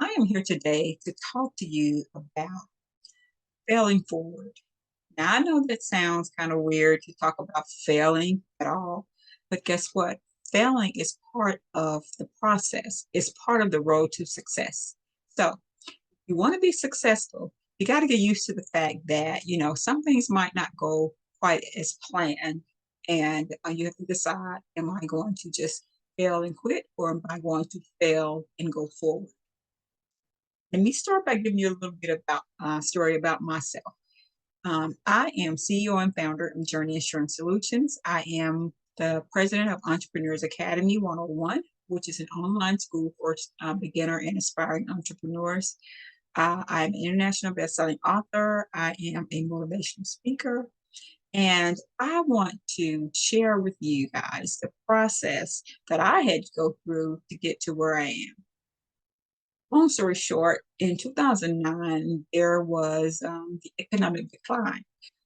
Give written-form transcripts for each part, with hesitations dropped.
I am here today to talk to you about failing forward. Now, I know that sounds kind of weird to talk about failing at all, but guess what? Failing is part of the process, it's part of the road to success. So, if you want to be successful, you got to get used to the fact that, some things might not go quite as planned. And you have to decide, am I going to just fail and quit, or am I going to fail and go forward? Let me start by giving you a little bit about story about myself. I am CEO and founder of Journey Insurance Solutions. I am the president of Entrepreneurs Academy 101, which is an online school for beginner and aspiring entrepreneurs. I'm an international best-selling author. I am a motivational speaker. And I want to share with you guys the process that I had to go through to get to where I am. Long story short, in 2009, there was the economic decline.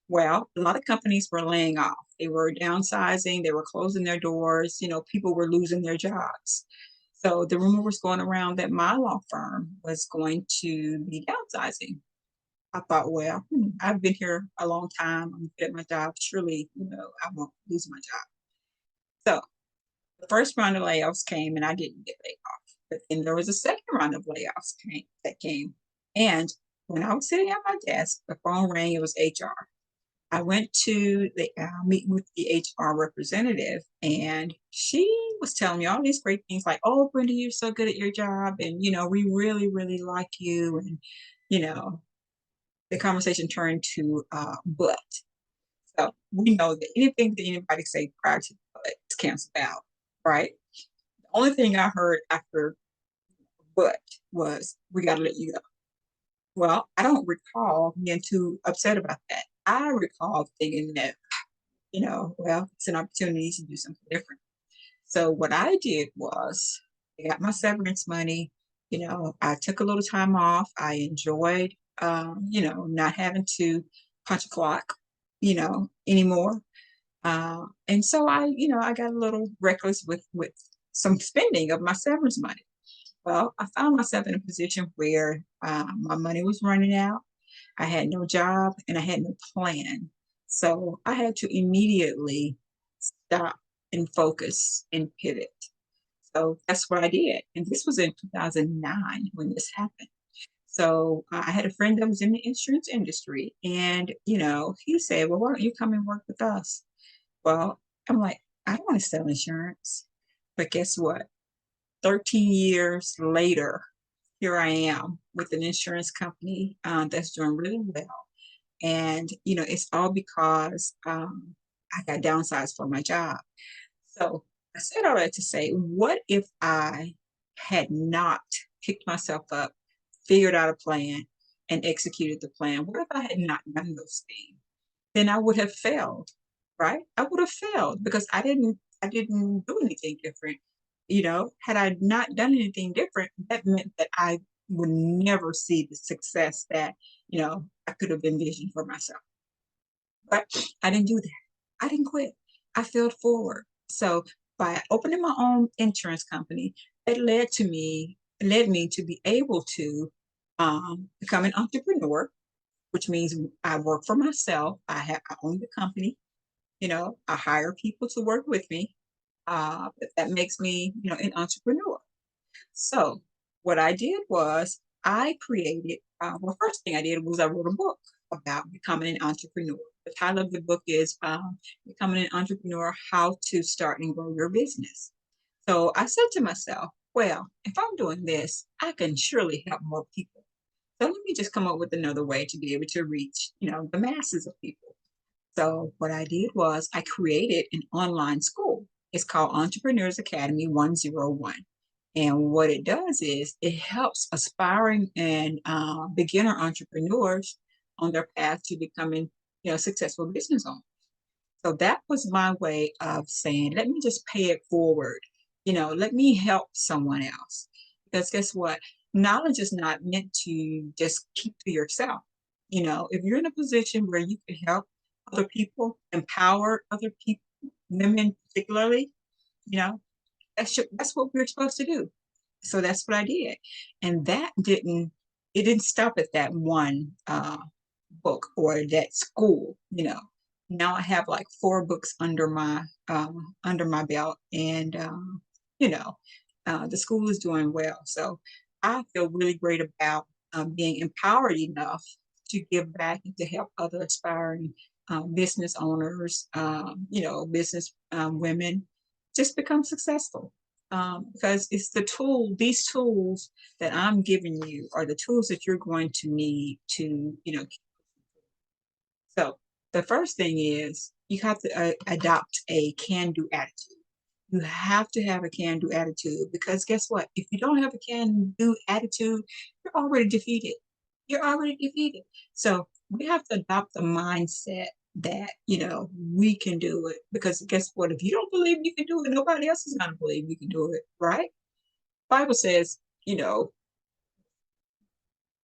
Well, a lot of companies were laying off. They were downsizing, they were closing their doors, people were losing their jobs. So the rumor was going around that my law firm was going to be downsizing. I thought, well, I've been here a long time. I'm good at my job. Surely, I won't lose my job. So the first round of layoffs came and I didn't get laid off. But then there was a second round of layoffs that came. And when I was sitting at my desk, the phone rang, it was HR. I went to the meet with the HR representative, and she was telling me all these great things like, oh, Brenda, you're so good at your job. And, we really, really like you. And, you know, the conversation turned to but. So we know that anything that anybody say prior to but is canceled out, right? The only thing I heard after but was, we got to let you go. Well, I don't recall being too upset about that. I recall thinking that, well, it's an opportunity to do something different. So what I did was I got my severance money. I took a little time off. I enjoyed, not having to punch a clock, anymore. And so I got a little reckless with some spending of my severance money. Well, I found myself in a position where my money was running out. I had no job and I had no plan. So I had to immediately stop and focus and pivot. So that's what I did. And this was in 2009 when this happened. So I had a friend that was in the insurance industry, and he said, "Well, why don't you come and work with us?" Well, I'm like, I don't want to sell insurance. But guess what? 13 years later, here I am with an insurance company that's doing really well. And, it's all because I got downsized from my job. So I said all that to say, what if I had not picked myself up, figured out a plan, and executed the plan? What if I had not done those things? Then I would have failed, right? I would have failed because I didn't do anything different. Had I not done anything different, that meant that I would never see the success that, I could have envisioned for myself. But I didn't do that. I didn't quit. I failed forward. So by opening my own insurance company, it led me to be able to become an entrepreneur, which means I work for myself. I own the company. I hire people to work with me. But that makes me, an entrepreneur. So what I did was I created, well, first thing I did was I wrote a book about becoming an entrepreneur. The title of the book is Becoming an Entrepreneur, How to Start and Grow Your Business. So I said to myself, well, if I'm doing this, I can surely help more people. So let me just come up with another way to be able to reach, the masses of people. So what I did was I created an online school. It's called Entrepreneurs Academy 101. And what it does is it helps aspiring and beginner entrepreneurs on their path to becoming, successful business owners. So that was my way of saying, let me just pay it forward. Let me help someone else. Because guess what? Knowledge is not meant to just keep to yourself. If you're in a position where you can help other people, empower other people, women particularly, you know, that's what we're supposed to do. So that's what I did. And it didn't stop at that one book or that school, you know. Now I have like 4 books under my belt, and you know, the school is doing well. So I feel really great about being empowered enough to give back and to help other aspiring business owners, business women just become successful. Because it's these tools that I'm giving you are the tools that you're going to need to, so the first thing is you have to adopt a can-do attitude. You have to have a can-do attitude because guess what? If you don't have a can-do attitude, you're already defeated. You're already defeated. So we have to adopt the mindset that, we can do it because guess what? If you don't believe you can do it, nobody else is going to believe you can do it, right? Bible says,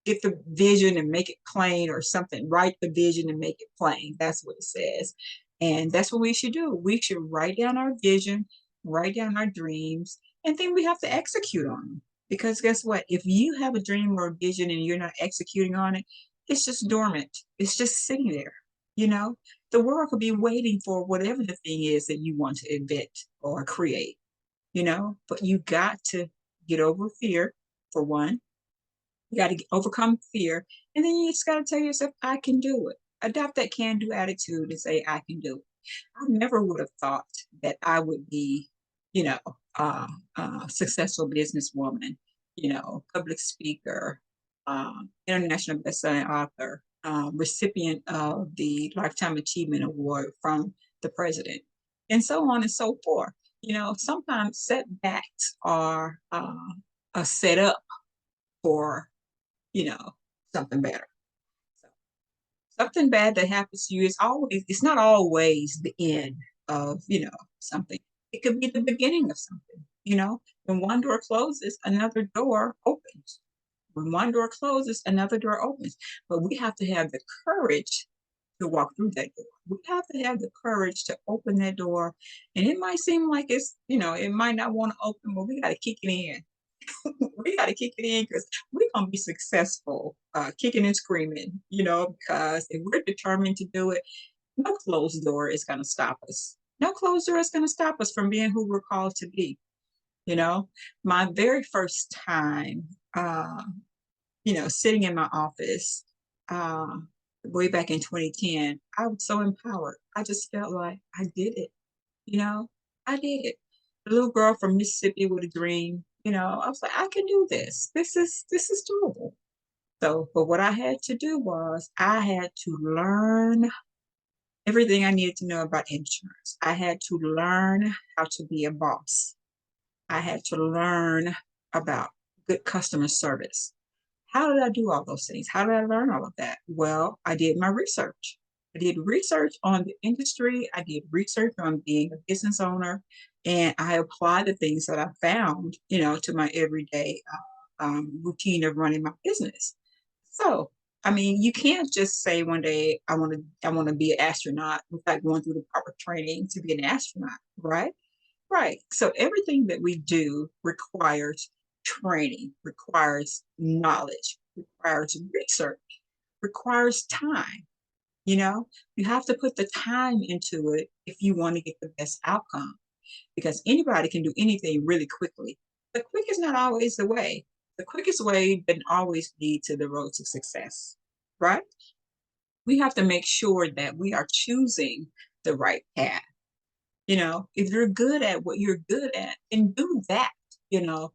get the vision and make it plain or something. Write the vision and make it plain. That's what it says. And that's what we should do. We should write down our vision, write down our dreams, and then we have to execute on them. Because guess what? If you have a dream or a vision and you're not executing on it, it's just dormant. It's just sitting there. You know, the world could be waiting for whatever the thing is that you want to invent or create, but you got to get over fear for one. You got to overcome fear. And then you just got to tell yourself, I can do it. Adopt that can do attitude and say, I can do it. I never would have thought that I would be, you know, successful businesswoman, public speaker, international bestselling author, recipient of the Lifetime Achievement Award from the president, and so on and so forth. Sometimes setbacks are a setup for you know, something better. So something bad that happens to you it's not always the end of, something. It could be the beginning of something. When one door closes, another door opens. When one door closes, another door opens. But we have to have the courage to walk through that door. We have to have the courage to open that door. And it might seem like it might not want to open, but we got to kick it in. We got to kick it in because we're going to be successful, kicking and screaming, because if we're determined to do it, no closed door is going to stop us. No closed door is going to stop us from being who we're called to be. My very first time, sitting in my office, uh, way back in 2010, I was so empowered. I just felt like I did it. You know, I did it. A little girl from Mississippi with a dream. I was like, I can do this. This is doable. So, but what I had to do was I had to learn everything I needed to know about insurance. I had to learn how to be a boss. I had to learn about good customer service. How did I do all those things? How did I learn all of that? Well, I did my research. I did research on the industry. I did research on being a business owner, and I applied the things that I found, to my everyday routine of running my business. So, I mean, you can't just say one day I want to be an astronaut without going through the proper training to be an astronaut, right? Right. So everything that we do requires training, requires knowledge, requires research, requires time. You know, you have to put the time into it if you want to get the best outcome because anybody can do anything really quickly. The quick is not always the way. The quickest way doesn't always lead to the road to success, right? We have to make sure that we are choosing the right path. If you're good at what you're good at, then do that. You know,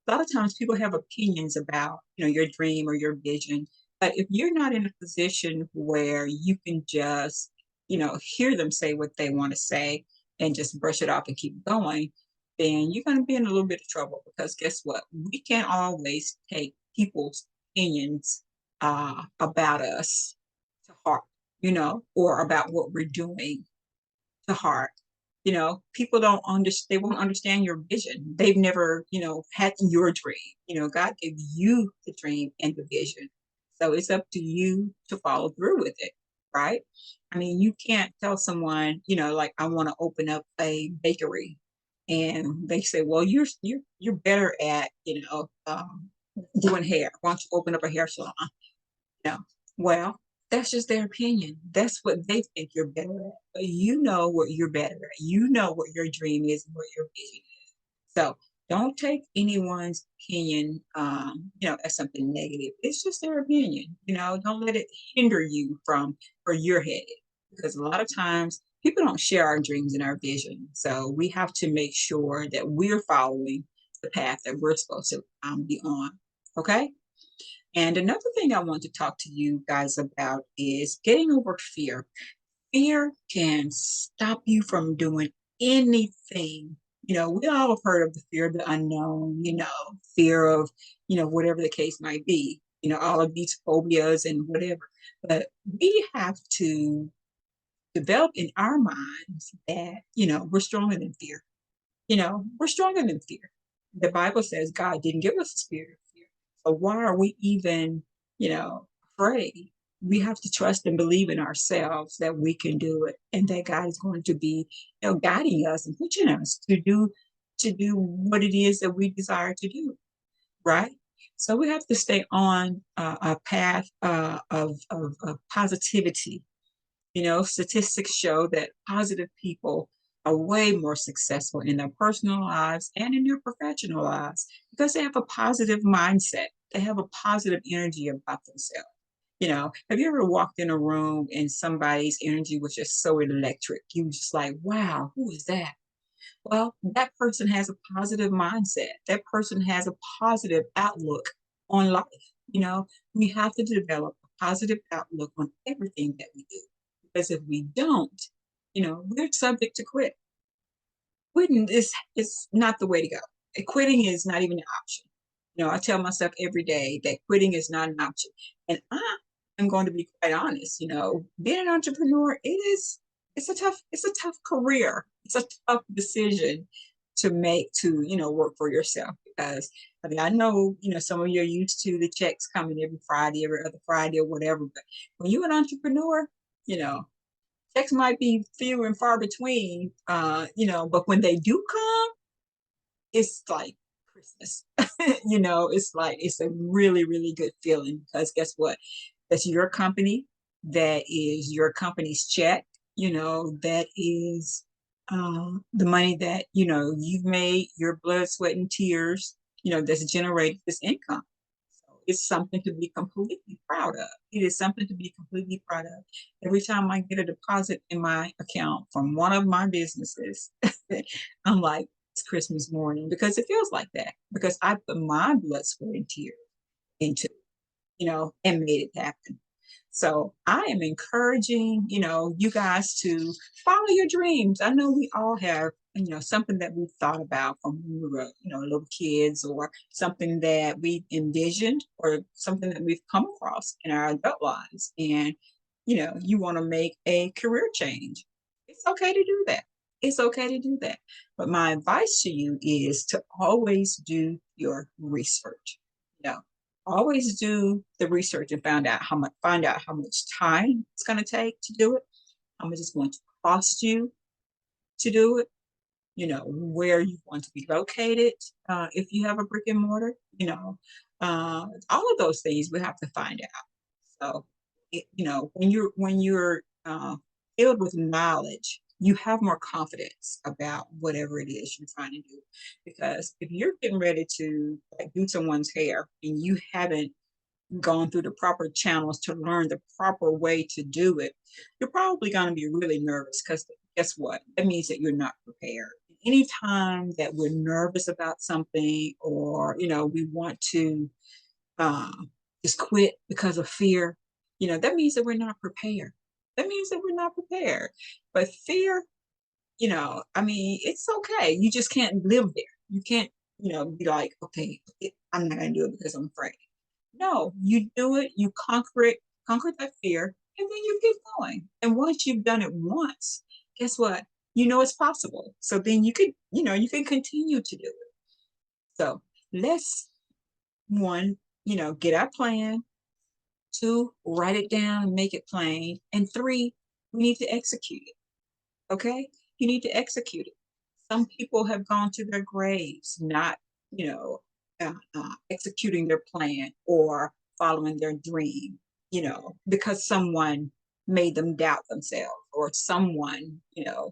a lot of times people have opinions about, your dream or your vision. But if you're not in a position where you can just, hear them say what they want to say and just brush it off and keep going, then you're going to be in a little bit of trouble because guess what? We can't always take people's opinions about us to heart, or about what we're doing to heart. People don't understand, they won't understand your vision. They've never, had your dream. God gave you the dream and the vision. So it's up to you to follow through with it, right? I mean, you can't tell someone, like, I want to open up a bakery. and they say, well, you're better at, doing hair. Why don't you open up a hair salon? No. Well, that's just their opinion. That's what they think you're better at. But you know what you're better at. You know what your dream is and what your vision is. So don't take anyone's opinion, as something negative. It's just their opinion. Don't let it hinder you from where you're headed. Because a lot of times people don't share our dreams and our vision. So we have to make sure that we're following the path that we're supposed to be on. Okay. And another thing I want to talk to you guys about is getting over fear. Fear can stop you from doing anything. We all have heard of the fear of the unknown, fear of, whatever the case might be, all of these phobias and whatever. But we have to develop in our minds that, we're stronger than fear. We're stronger than fear. The Bible says God didn't give us a spirit of fear. So why are we even, afraid? We have to trust and believe in ourselves that we can do it and that God is going to be, guiding us and pushing us to do what it is that we desire to do, right? So we have to stay on a path of positivity. Statistics show that positive people are way more successful in their personal lives and in their professional lives because they have a positive mindset. They have a positive energy about themselves. Have you ever walked in a room and somebody's energy was just so electric? You were just like, wow, who is that? Well, that person has a positive mindset. That person has a positive outlook on life. We have to develop a positive outlook on everything that we do. Because if we don't, we're subject to quit. Quitting is not the way to go. Quitting is not even an option. I tell myself every day that quitting is not an option. And I am going to be quite honest, being an entrepreneur, it's a tough career. It's a tough decision to make to, work for yourself because I mean I know, some of you are used to the checks coming every Friday, every other Friday or whatever, but when you're an entrepreneur, you know, checks might be few and far between, but when they do come, it's like Christmas. It's a really, really good feeling because guess what? That's your company. That is your company's check. That is the money that, you've made your blood, sweat, and tears, that's generated this income. So it's something to be completely proud of. It is something to be completely proud of. Every time I get a deposit in my account from one of my businesses, I'm like, it's Christmas morning because it feels like that because I put my blood, sweat, and tears into, and made it happen. So I am encouraging, you guys to follow your dreams. I know we all have, something that we've thought about from when we were, little kids or something that we envisioned or something that we've come across in our adult lives. And, you want to make a career change. It's okay to do that. It's okay to do that. But my advice to you is to always do your research. You know, always do the research and find out how much time it's going to take to do it, how much it's going to cost you to do it, where you want to be located, if you have a brick and mortar, all of those things we have to find out. So when you're filled with knowledge, you have more confidence about whatever it is you're trying to do. Because if you're getting ready to like do someone's hair and you haven't gone through the proper channels to learn the proper way to do it, you're probably going to be really nervous because guess what? That means that you're not prepared. Anytime that we're nervous about something or, we want to just quit because of fear, that means that we're not prepared. That means that we're not prepared. But fear, I mean, it's okay. You just can't live there. You can't, be like, okay, I'm not going to do it because I'm afraid. No, you do it, you conquer that fear, and then you keep going. And once you've done it once, guess what? You know it's possible. So then you can continue to do it. So let's one, get our plan. Two, write it down and make it plain. And three, we need to execute it. Okay? You need to execute it. Some people have gone to their graves not, you know, executing their plan or following their dream, because someone made them doubt themselves or someone,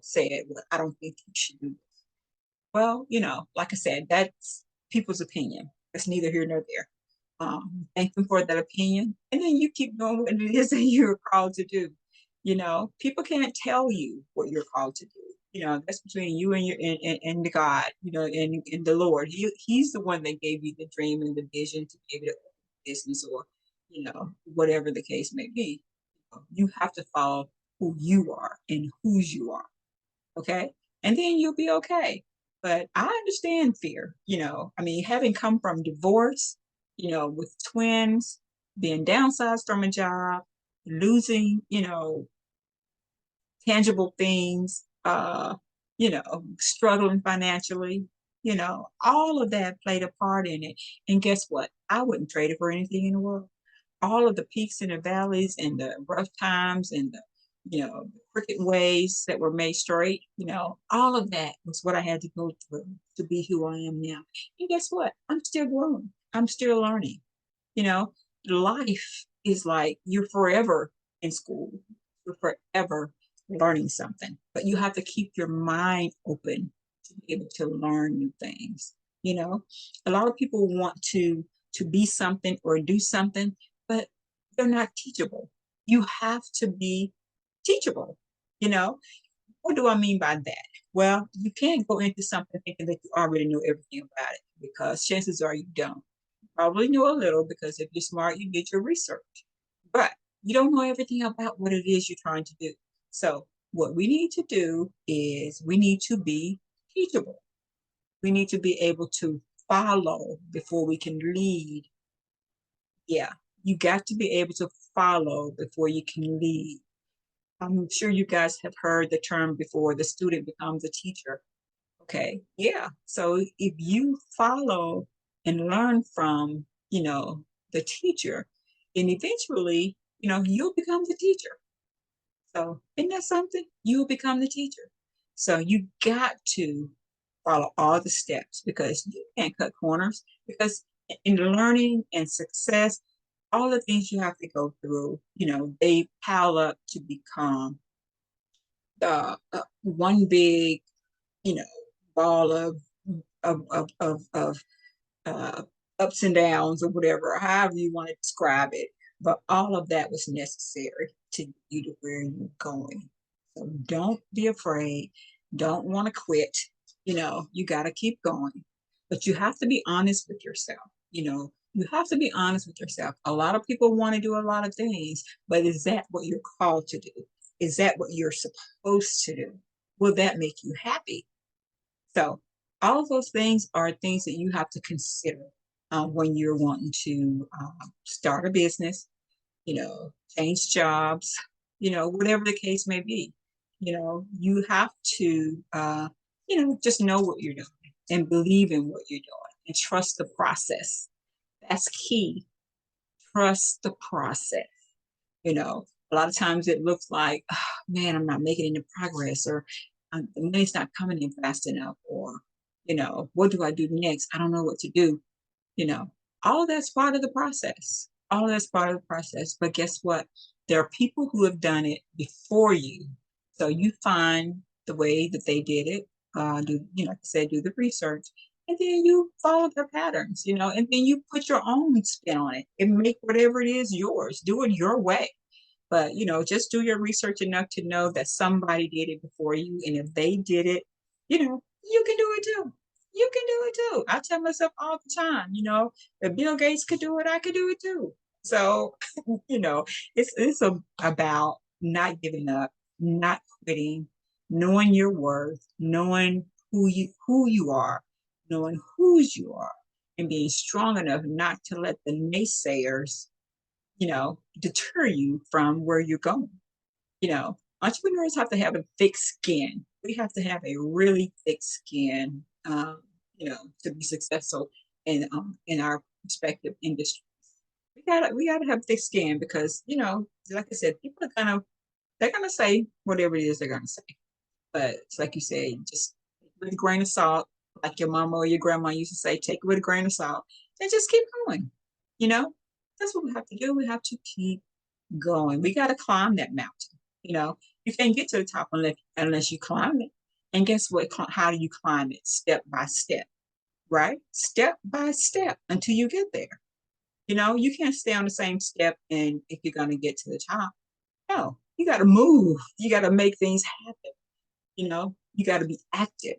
said, well, I don't think you should do this. Well, like I said, that's people's opinion. It's neither here nor there. Thank them for that opinion, and then you keep doing what it is that you're called to do. People can't tell you what you're called to do. That's between you and and the God. And the Lord. He's the one that gave you the dream and the vision to be able to open a business or whatever the case may be. You have to follow who you are and whose you are. Okay. And then you'll be okay. But I understand fear. I mean, having come from divorce, with twins, being downsized from a job, losing, tangible things, struggling financially, all of that played a part in it. And guess what? I wouldn't trade it for anything in the world. All of the peaks and the valleys and the rough times and the crooked ways that were made straight, all of that was what I had to go through to be who I am now. And guess what? I'm still growing. I'm still learning. You know, Life is like you're forever in school. You're forever learning something, but you have to keep your mind open to be able to learn new things. You know, a lot of people want to be something or do something, but they're not teachable. You have to be teachable. You know, what do I mean by that? Well, you can't go into something thinking that you already know everything about it because chances are you don't. You probably know a little because if you're smart, you did your research, but you don't know everything about what it is you're trying to do. So, what we need to do is we need to be teachable. We need to be able to follow before we can lead. Yeah, you got to be able to follow before you can lead. I'm sure you guys have heard the term before, the student becomes a teacher. Okay. Yeah. So if you follow and learn from, the teacher, then eventually, you'll become the teacher. So isn't that something? You'll become the teacher. So you got to follow all the steps because you can't cut corners because in learning and success, all the things you have to go through, they pile up to become one big, you know, ball of uh, ups and downs or whatever, or however you want to describe it. But all of that was necessary to get you to where you're going. So don't be afraid. Don't want to quit. You got to keep going. But you have to be honest with yourself. You have to be honest with yourself. A lot of people want to do a lot of things, but is that what you're called to do? Is that what you're supposed to do? Will that make you happy? So all of those things are things that you have to consider when you're wanting to start a business, change jobs, whatever the case may be. You have to, just know what you're doing and believe in what you're doing and trust the process. That's key. Trust the process. A lot of times it looks like, oh, man, I'm not making any progress, or the money's not coming in fast enough, or, what do I do next? I don't know what to do. You know, all of that's part of the process. All of that's part of the process. But guess what? There are people who have done it before you. So you find the way that they did it, like I said, do the research, and then you follow their patterns, and then you put your own spin on it and make whatever it is yours. Do it your way. But, just do your research enough to know that somebody did it before you. And if they did it, you can do it too. You can do it too. I tell myself all the time, if Bill Gates could do it, I could do it too. So, you know, about not giving up, not quitting, knowing your worth, knowing who you are, knowing whose you are, and being strong enough not to let the naysayers deter you from where you're going. Entrepreneurs have to have a thick skin. We have to have a really thick skin, to be successful in our respective industry. We gotta have thick skin because like I said, people are they're gonna say whatever it is they're gonna say. But it's like you say, just with a grain of salt, like your mama or your grandma used to say, take it with a grain of salt, and just keep going. You know, that's what we have to do. We have to keep going. We got to climb that mountain. You know, you can't get to the top unless you climb it. And guess what? How do you climb it? Step by step, right? Step by step until you get there. You know, you can't stay on the same step and if you're going to get to the top. No, you got to move. You got to make things happen. You know, you got to be active.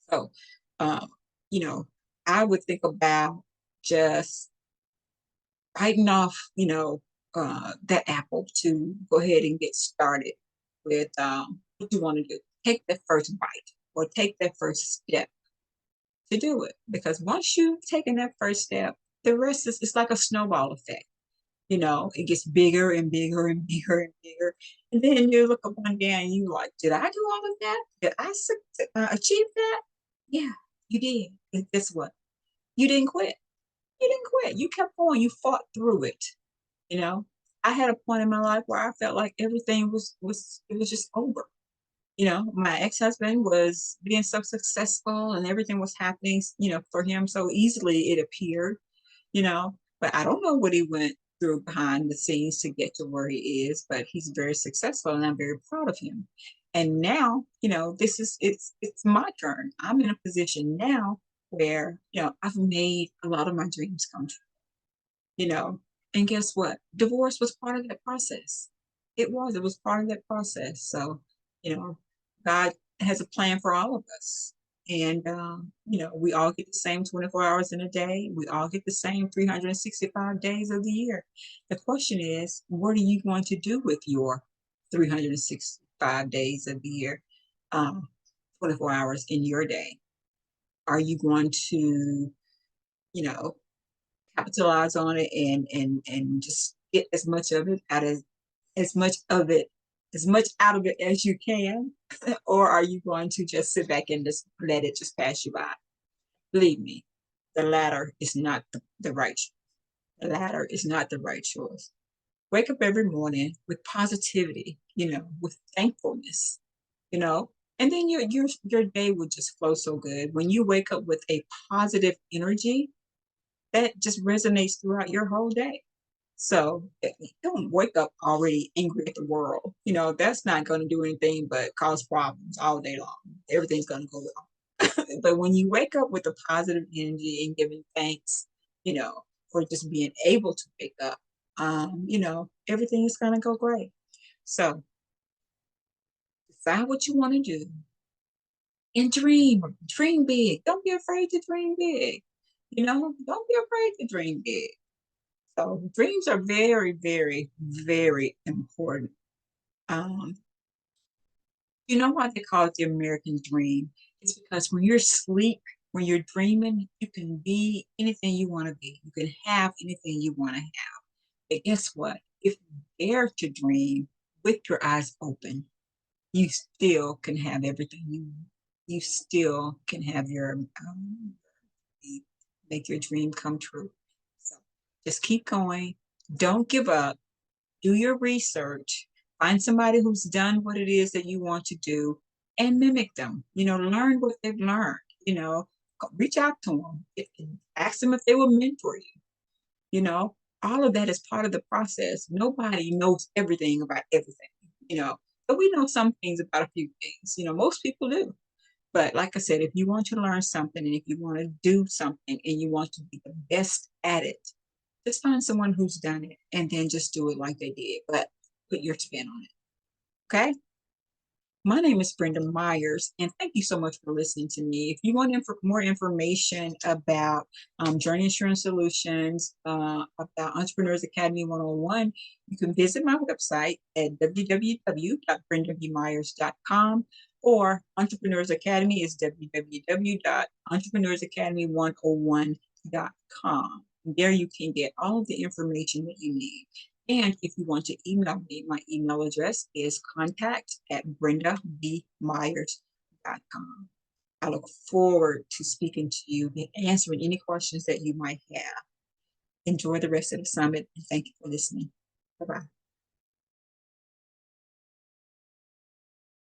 So, um, you know, I would think about just biting off, that apple to go ahead and get started with what you want to do. Take that first bite or take that first step to do it. Because once you've taken that first step, the rest is it's like a snowball effect. You know, it gets bigger and bigger and bigger and bigger. And then you look up one day and you like, did I do all of that? Did I achieve that? Yeah, you did. And guess what? You didn't quit. You didn't quit. You kept going. You fought through it. You know, I had a point in my life where I felt like everything was it was just over. You know, my ex-husband was being so successful and everything was happening, for him so easily it appeared, but I don't know what he went through behind the scenes to get to where he is, but he's very successful and I'm very proud of him. And now, this is it's my turn. I'm in a position now where, I've made a lot of my dreams come true you know. And guess what? Divorce was part of that process. It was part of that process. So, you know, God has a plan for all of us. And, we all get the same 24 hours in a day. We all get the same 365 days of the year. The question is, what are you going to do with your 365 days of the year, um, 24 hours in your day? Are you going to, you know, capitalize on it and just get as much of it as much out of it as you can, or are you going to just sit back and just let it just pass you by? Believe me, the latter is not the right. The latter is not the right choice. Wake up every morning with positivity, with thankfulness, you know, and then your day will just flow so good when you wake up with a positive energy that just resonates throughout your whole day. So don't wake up already angry at the world. That's not going to do anything but cause problems all day long. Everything's going to go wrong. But when you wake up with a positive energy and giving thanks, for just being able to wake up, everything is going to go great. So decide what you want to do and dream. Dream big. Don't be afraid to dream big. Don't be afraid to dream big. So dreams are very, very, very important. Um, you know why they call it the American dream? It's because when you're asleep, when you're dreaming, you can be anything you want to be. You can have anything you want to have. But guess what? If you dare to dream with your eyes open, you still can have everything you want. You still can have your make your dream come true. So just keep going. Don't give up. Do your research. Find somebody who's done what it is that you want to do and mimic them. Learn what they've learned. Reach out to them. Ask them if they will mentor you. You know, all of that is part of the process. Nobody knows everything about everything, you know, but we know some things about a few things. Most people do. But like I said, if you want to learn something and if you want to do something and you want to be the best at it, just find someone who's done it and then just do it like they did, but put your spin on it. Okay? My name is Brenda Myers, and thank you so much for listening to me. If you want more information about Journey Insurance Solutions, about Entrepreneurs Academy 101, you can visit my website at www.brendabmyers.com, or Entrepreneurs Academy is www.entrepreneursacademy101.com. There you can get all of the information that you need. And if you want to email me, my email address is contact@brendabmyers.com. I look forward to speaking to you and answering any questions that you might have. Enjoy the rest of the summit and thank you for listening. Bye-bye.